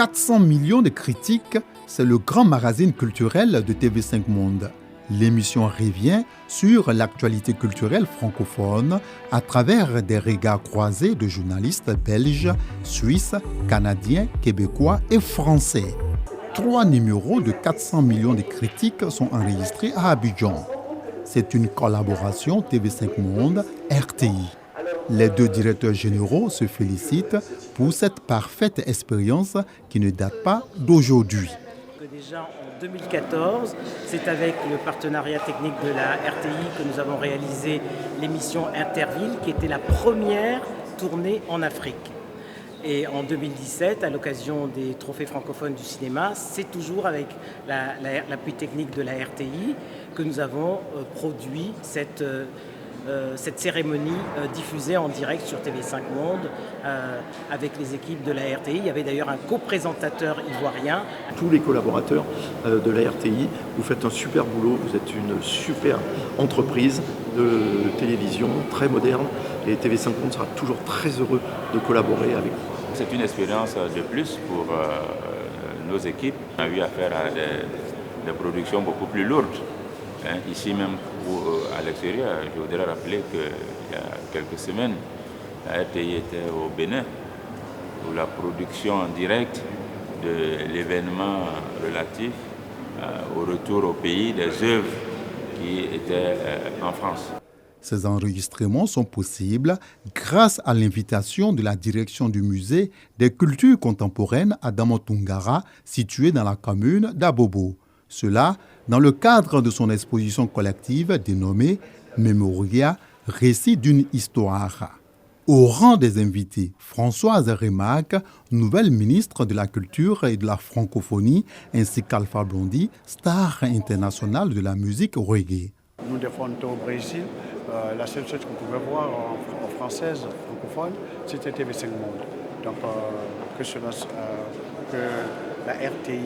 400 millions de critiques, c'est le grand magazine culturel de TV5 Monde. L'émission revient sur l'actualité culturelle francophone à travers des regards croisés de journalistes belges, suisses, canadiens, québécois et français. 3 numéros de 400 millions de critiques sont enregistrés à Abidjan. C'est une collaboration TV5 Monde, RTI. Les deux directeurs généraux se félicitent pour cette parfaite expérience qui ne date pas d'aujourd'hui. Déjà en 2014, c'est avec le partenariat technique de la RTI que nous avons réalisé l'émission Interville, qui était la première tournée en Afrique. Et en 2017, à l'occasion des trophées francophones du cinéma, c'est toujours avec l'appui technique de la RTI que nous avons produit cette cérémonie diffusée en direct sur TV5 Monde avec les équipes de la RTI. Il y avait d'ailleurs un co-présentateur ivoirien. Tous les collaborateurs de la RTI, vous faites un super boulot, vous êtes une super entreprise de télévision très moderne et TV5 Monde sera toujours très heureux de collaborer avec vous. C'est une expérience de plus pour nos équipes. On a eu affaire à des productions beaucoup plus lourdes. Ici même ou à l'extérieur, je voudrais rappeler qu'il y a quelques semaines, la RTI était au Bénin pour la production en direct de l'événement relatif au retour au pays des œuvres qui étaient en France. Ces enregistrements sont possibles grâce à l'invitation de la direction du musée des cultures contemporaines à Damotungara, situé dans la commune d'Abobo. Cela dans le cadre de son exposition collective dénommée Memoria, récit d'une histoire. Au rang des invités, Françoise Remarque, nouvelle ministre de la Culture et de la Francophonie, ainsi qu'Alpha Blondy, star internationale de la musique reggae. Nous défendons au Brésil. La seule chose qu'on pouvait voir en française, francophone, c'était TV5 Monde. Donc que la RTI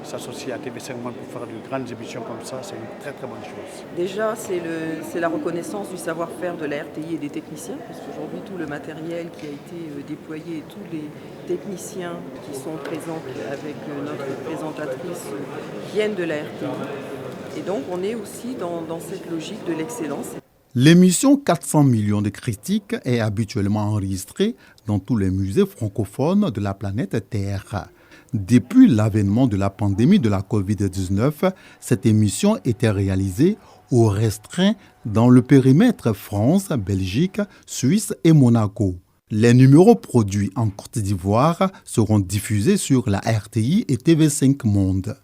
s'associe à TV5 Monde pour faire de grandes émissions comme ça, c'est une très très bonne chose. Déjà, c'est la reconnaissance du savoir-faire de la RTI et des techniciens, parce qu'aujourd'hui tout le matériel qui a été déployé et tous les techniciens qui sont présents avec notre présentatrice viennent de la RTI. Et donc on est aussi dans cette logique de l'excellence. L'émission 400 millions de critiques est habituellement enregistrée dans tous les musées francophones de la planète Terre. Depuis l'avènement de la pandémie de la Covid-19, cette émission était réalisée au restreint dans le périmètre France, Belgique, Suisse et Monaco. Les numéros produits en Côte d'Ivoire seront diffusés sur la RTI et TV5 Monde.